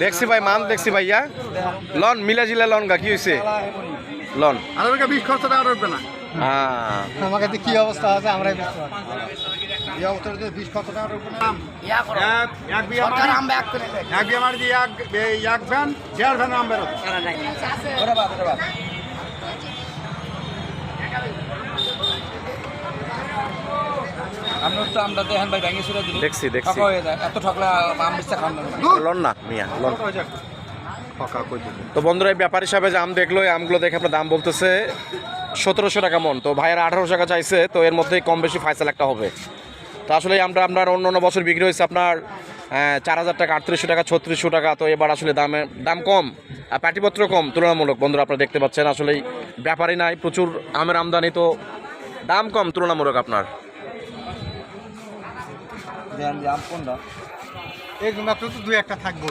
দেখছি ভাই মান দেখছি ভাইয়া লন মিলা জিলা লন গা কি হয়েছে লন আমাদের 20 খরচটা আর উঠবে না। হ্যাঁ আমাকে কি অবস্থা আছে আমরাই বুঝতে পারি এই অবস্থাতে 20 কত টাকা উঠবে না এক বিয়া মারি দিয়ে এক ভ্যান 1.5 ভ্যান আম বেরো। দেখছি দেখছি এত ঠকলে আম বেচতে খান না। লন না মিয়া লন তো বন্ধুরা এই ব্যাপার হিসাবে যে আম দেখলো এই আমগুলো দেখে আপনার দাম বলতেছে 1700 টাকা মন তো ভাইয়ের 1800 টাকা চাইছে তো এর মধ্যেই কম বেশি ফাইসাল একটা হবে তো আসলে এই আমটা আপনার অন্য অন্য বছর বিক্রি হয়েছে আপনার 4000 টাকা 3800 টাকা 3600 টাকা তো এবার আসলে দাম কম আর পাটিপত্র কম তুলনামূলক বন্ধুরা আপনারা দেখতে পাচ্ছেন আসলে ব্যাপারই নাই প্রচুর আমের আমদানি তো দাম কম তুলনামূলক আপনার এই মাত্র তো দুই একটা থাকবো